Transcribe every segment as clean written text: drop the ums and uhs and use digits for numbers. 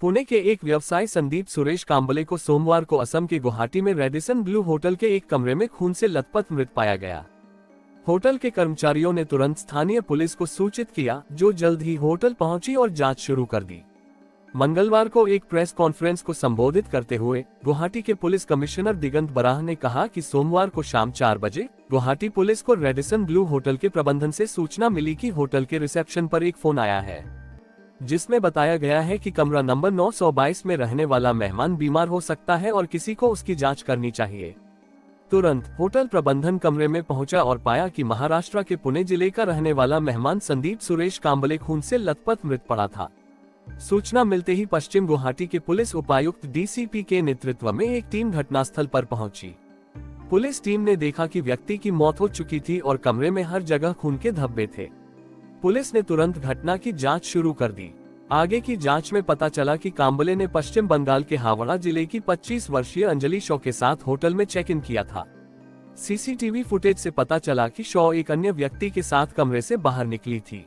पुणे के एक व्यवसायी संदीप सुरेश कांबले को सोमवार को असम के गुवाहाटी में रेडिसन ब्लू होटल के एक कमरे में खून से लथपथ मृत पाया गया। होटल के कर्मचारियों ने तुरंत स्थानीय पुलिस को सूचित किया, जो जल्द ही होटल पहुंची और जांच शुरू कर दी। मंगलवार को एक प्रेस कॉन्फ्रेंस को संबोधित करते हुए गुवाहाटी के पुलिस कमिश्नर दिगंत बराह ने कहा कि सोमवार को शाम 4 बजे गुवाहाटी पुलिस को रेडिसन ब्लू होटल के प्रबंधन से सूचना मिली कि होटल के रिसेप्शन पर एक फोन आया है, जिसमें बताया गया है कि कमरा नंबर 922 में रहने वाला मेहमान बीमार हो सकता है और किसी को उसकी जांच करनी चाहिए। तुरंत होटल प्रबंधन कमरे में पहुंचा और पाया कि महाराष्ट्र के पुणे जिले का रहने वाला मेहमान संदीप सुरेश कांबले खून से लथपथ मृत पड़ा था। सूचना मिलते ही पश्चिम गुवाहाटी के पुलिस उपायुक्त डीसीपी के नेतृत्व में एक टीम घटनास्थल पर पहुंची। पुलिस टीम ने देखा कि व्यक्ति की मौत हो चुकी थी और कमरे में हर जगह खून के धब्बे थे। पुलिस ने तुरंत घटना की जांच शुरू कर दी। आगे की जांच में पता चला कि कांबले ने पश्चिम बंगाल के हावड़ा जिले की 25 वर्षीय अंजलि शॉ के साथ होटल में चेक इन किया था। सीसीटीवी फुटेज से पता चला कि शॉ एक अन्य व्यक्ति के साथ कमरे से बाहर निकली थी,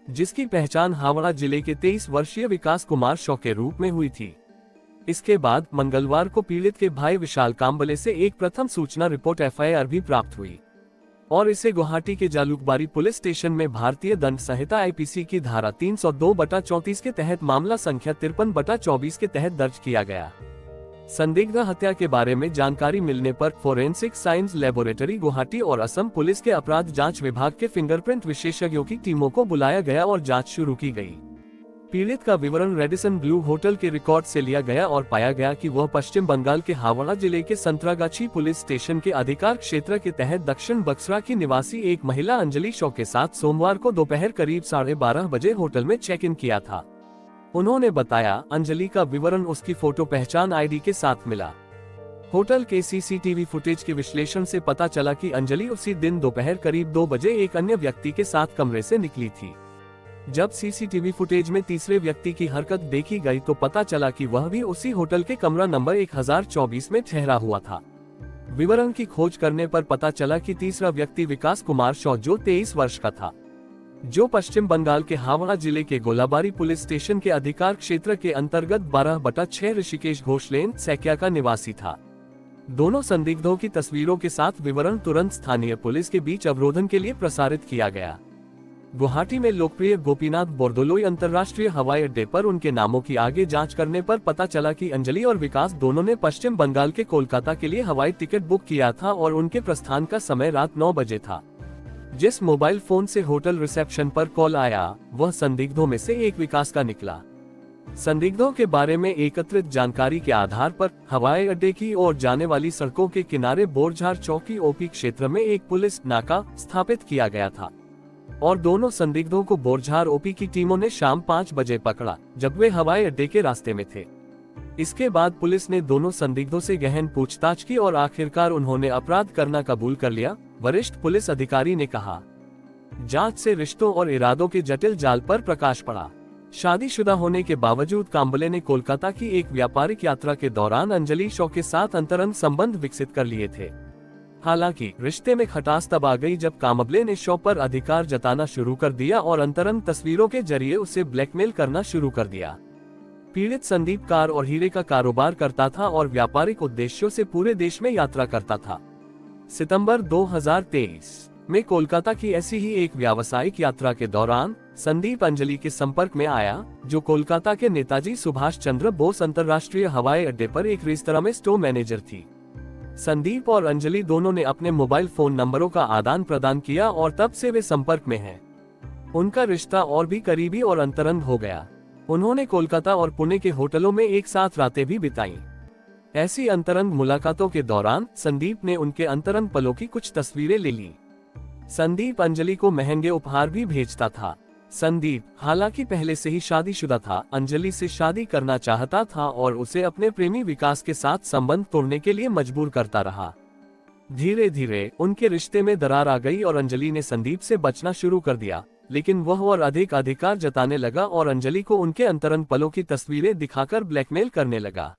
जिसकी पहचान हावड़ा जिले के 23 वर्षीय विकास कुमार शॉ के रूप में हुई थी। इसके बाद मंगलवार को पीड़ित के भाई विशाल कांबले से एक प्रथम सूचना रिपोर्ट एफआईआर भी प्राप्त हुई और इसे गुवाहाटी के जालुकबारी पुलिस स्टेशन में भारतीय दंड संहिता आईपीसी की धारा 302/34 के तहत मामला संख्या 53/24 के तहत दर्ज किया गया। संदिग्ध हत्या के बारे में जानकारी मिलने पर फोरेंसिक साइंस लेबोरेटरी गुवाहाटी और असम पुलिस के अपराध जांच विभाग के फिंगरप्रिंट विशेषज्ञों की टीमों को बुलाया गया और जांच शुरू की गई। पीड़ित का विवरण रेडिसन ब्लू होटल के रिकॉर्ड से लिया गया और पाया गया कि वह पश्चिम बंगाल के हावड़ा जिले के संतरागाछी पुलिस स्टेशन के अधिकार क्षेत्र के तहत दक्षिण बक्सरा की निवासी एक महिला अंजलि शॉ के साथ सोमवार को दोपहर करीब 12:30 बजे होटल में चेक इन किया था। उन्होंने बताया, अंजलि का विवरण उसकी फोटो पहचान आईडी के साथ मिला। होटल के सीसीटीवी फुटेज के विश्लेषण से पता चला कि अंजलि उसी दिन दोपहर करीब 2 बजे एक अन्य व्यक्ति के साथ कमरे से निकली थी। जब सीसीटीवी फुटेज में तीसरे व्यक्ति की हरकत देखी गई तो पता चला कि वह भी उसी होटल के कमरा नंबर 1024 में ठहरा हुआ था। विवरण की खोज करने पर पता चला कि तीसरा व्यक्ति विकास कुमार शॉ, जो 23 वर्ष का था, जो पश्चिम बंगाल के हावड़ा जिले के गोलाबारी पुलिस स्टेशन के अधिकार क्षेत्र के अंतर्गत 12/6 ऋषिकेश घोष लेन सैकिया का निवासी था। दोनों संदिग्धों की तस्वीरों के साथ विवरण तुरंत स्थानीय पुलिस के बीच अवरोधन के लिए प्रसारित किया गया। गुवाहाटी में लोकप्रिय गोपीनाथ बोरदोलोई अंतर्राष्ट्रीय हवाई अड्डे पर उनके नामों की आगे जांच करने पर पता चला कि अंजलि और विकास दोनों ने पश्चिम बंगाल के कोलकाता के लिए हवाई टिकट बुक किया था और उनके प्रस्थान का समय रात 9 बजे था। जिस मोबाइल फोन से होटल रिसेप्शन पर कॉल आया वह संदिग्धों में से एक विकास का निकला। संदिग्धों के बारे में एकत्रित जानकारी के आधार पर हवाई अड्डे की ओर जाने वाली सड़कों के किनारे बोरझार चौकी ओपी क्षेत्र में एक पुलिस नाका स्थापित किया गया था और दोनों संदिग्धों को बोरझार ओपी की टीमों ने शाम 5 बजे पकड़ा, जब वे हवाई अड्डे के रास्ते में थे। इसके बाद पुलिस ने दोनों संदिग्धों से गहन पूछताछ की और आखिरकार उन्होंने अपराध करना कबूल कर लिया, वरिष्ठ पुलिस अधिकारी ने कहा। जांच से रिश्तों और इरादों के जटिल जाल पर प्रकाश पड़ा। शादीशुदा होने के बावजूद कांबले ने कोलकाता की एक व्यापारिक यात्रा के दौरान अंजलि शॉ के साथ अंतरंग संबंध विकसित कर लिए थे। हालांकि रिश्ते में खटास तब आ गई जब कांबले ने शॉ पर अधिकार जताना शुरू कर दिया और अंतरंग तस्वीरों के जरिए उसे ब्लैकमेल करना शुरू कर दिया। पीड़ित संदीप कार और हीरे का कारोबार करता था और व्यापारिक उद्देश्यों से पूरे देश में यात्रा करता था। सितंबर 2023 में कोलकाता की ऐसी ही एक व्यावसायिक यात्रा के दौरान संदीप अंजलि के संपर्क में आया, जो कोलकाता के नेताजी सुभाष चंद्र बोस अंतर्राष्ट्रीय हवाई अड्डे पर एक रेस्तरां में स्टोर मैनेजर थी। संदीप और अंजलि दोनों ने अपने मोबाइल फोन नंबरों का आदान प्रदान किया और तब से वे संपर्क में हैं। उनका रिश्ता और भी करीबी और अंतरंग हो गया। उन्होंने कोलकाता और पुणे के होटलों में एक साथ रातें भी बिताईं। ऐसी अंतरंग मुलाकातों के दौरान संदीप ने उनके अंतरंग पलों की कुछ तस्वीरें ले ली। संदीप अंजलि को महंगे उपहार भी भेजता था। संदीप हालांकि पहले से ही शादीशुदा था, अंजलि से शादी करना चाहता था और उसे अपने प्रेमी विकास के साथ संबंध तोड़ने के लिए मजबूर करता रहा। धीरे धीरे उनके रिश्ते में दरार आ गई और अंजलि ने संदीप से बचना शुरू कर दिया, लेकिन वह और अधिक अधिकार जताने लगा और अंजलि को उनके अंतरंग पलों की तस्वीरें दिखाकर ब्लैकमेल करने लगा।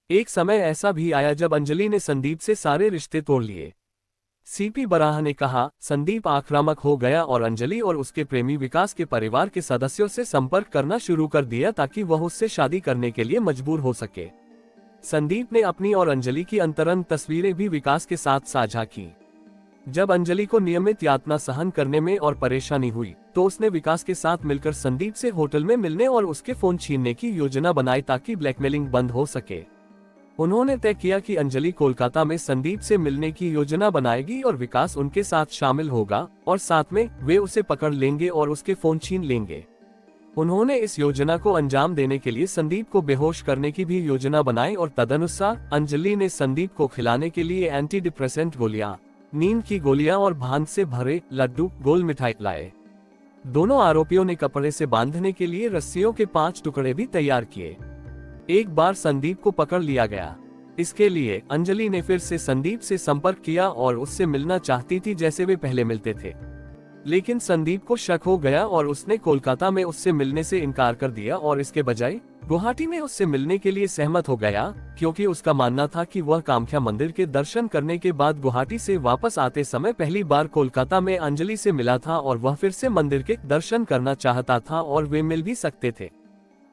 एक समय ऐसा भी आया जब अंजलि ने संदीप से सारे रिश्ते तोड़ लिए। सीपी बराह ने कहा, संदीप आक्रामक हो गया और अंजलि और उसके प्रेमी विकास के परिवार के सदस्यों से संपर्क करना शुरू कर दिया ताकि वह उससे शादी करने के लिए मजबूर हो सके। संदीप ने अपनी और अंजलि की अंतरंग तस्वीरें भी विकास के साथ साझा की। जब अंजलि को नियमित यातना सहन करने में और परेशानी हुई तो उसने विकास के साथ मिलकर संदीप से होटल में मिलने और उसके फोन छीनने की योजना बनाई ताकि ब्लैकमेलिंग बंद हो सके। उन्होंने तय किया कि अंजलि कोलकाता में संदीप से मिलने की योजना बनाएगी और विकास उनके साथ शामिल होगा और साथ में वे उसे पकड़ लेंगे और उसके फोन छीन लेंगे। उन्होंने इस योजना को अंजाम देने के लिए संदीप को बेहोश करने की भी योजना बनाई और तदनुसार अंजलि ने संदीप को खिलाने के लिए एंटी डिप्रेसेंट गोलियां, नींद की गोलियां और भांग से भरे लड्डू, गोल मिठाई लाए। दोनों आरोपियों ने कपड़े से बांधने के लिए रस्सियों के 5 टुकड़े भी तैयार किए। एक बार संदीप को पकड़ लिया गया। इसके लिए अंजलि ने फिर से संदीप से संपर्क किया और उससे मिलना चाहती थी जैसे वे पहले मिलते थे, लेकिन संदीप को शक हो गया और उसने कोलकाता में उससे मिलने से इनकार कर दिया और इसके बजाय गुवाहाटी में उससे मिलने के लिए सहमत हो गया, क्योंकि उसका मानना था कि वह कामाख्या मंदिर के दर्शन करने के बाद गुवाहाटी से वापस आते समय पहली बार कोलकाता में अंजलि से मिला था और वह फिर से मंदिर के दर्शन करना चाहता था और वे मिल भी सकते थे।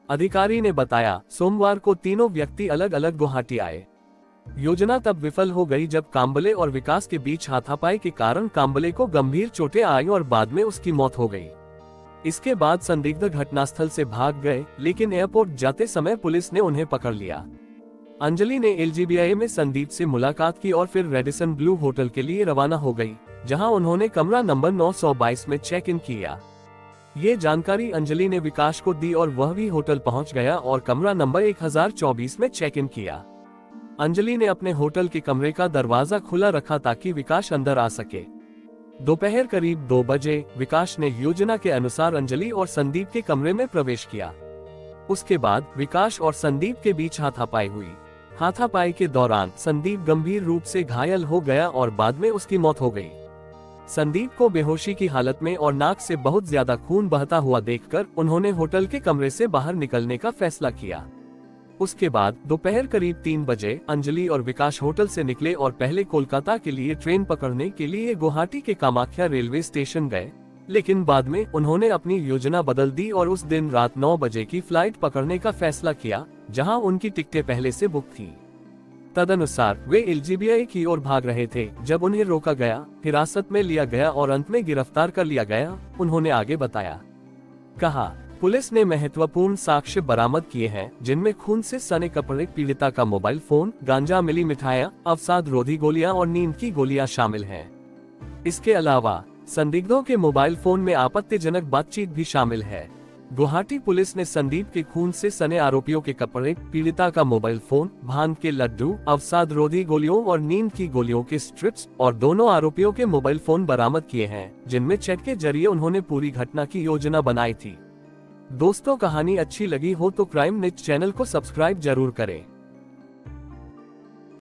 अधिकारी ने बताया, सोमवार को तीनों व्यक्ति अलग अलग गुवाहाटी आए। योजना तब विफल हो गई जब काम्बले और विकास के बीच हाथापाई के कारण काम्बले को गंभीर चोटें आई और बाद में उसकी मौत हो गई। इसके बाद संदिग्ध घटनास्थल से भाग गए, लेकिन एयरपोर्ट जाते समय पुलिस ने उन्हें पकड़ लिया। अंजलि ने LGBI में संदीप से मुलाकात की और फिर रेडिसन ब्लू होटल के लिए रवाना हो गई, जहां उन्होंने कमरा नंबर 922 में चेक इन किया। ये जानकारी अंजलि ने विकास को दी और वह भी होटल पहुंच गया और कमरा नंबर 1024 में चेक इन किया। अंजलि ने अपने होटल के कमरे का दरवाजा खुला रखा ताकि विकास अंदर आ सके। दोपहर करीब 2 बजे विकास ने योजना के अनुसार अंजलि और संदीप के कमरे में प्रवेश किया। उसके बाद विकास और संदीप के बीच हाथापाई हुई। हाथापाई के दौरान संदीप गंभीर रूप से घायल हो गया और बाद में उसकी मौत हो गई। संदीप को बेहोशी की हालत में और नाक से बहुत ज्यादा खून बहता हुआ देखकर उन्होंने होटल के कमरे से बाहर निकलने का फैसला किया। उसके बाद दोपहर करीब 3 बजे अंजलि और विकास होटल से निकले और पहले कोलकाता के लिए ट्रेन पकड़ने के लिए गुवाहाटी के कामाख्या रेलवे स्टेशन गए, लेकिन बाद में उन्होंने अपनी योजना बदल दी और उस दिन रात 9 बजे की फ्लाइट पकड़ने का फैसला किया, जहां उनकी टिकटें पहले से बुक थी। तदनुसार वे LGBI की ओर भाग रहे थे जब उन्हें रोका गया, हिरासत में लिया गया और अंत में गिरफ्तार कर लिया गया। उन्होंने आगे बताया, कहा, पुलिस ने महत्वपूर्ण साक्ष्य बरामद किए हैं, जिनमें खून से सने कपड़े, पीड़िता का मोबाइल फोन, गांजा, मिली मिठाइयां, अवसाद रोधी गोलियां और नींद की गोलियां शामिल हैं। इसके अलावा संदिग्धों के मोबाइल फोन में आपत्तिजनक बातचीत भी शामिल है। गुवाहाटी पुलिस ने संदीप के खून से सने आरोपियों के कपड़े, पीड़िता का मोबाइल फोन, भांग के लड्डू, अवसाद रोधी गोलियों और नींद की गोलियों के स्ट्रिप्स और दोनों आरोपियों के मोबाइल फोन बरामद किए हैं, जिनमें चैट के जरिए उन्होंने पूरी घटना की योजना बनाई थी। दोस्तों, कहानी अच्छी लगी हो तो क्राइम नेट चैनल को सब्सक्राइब जरूर करें।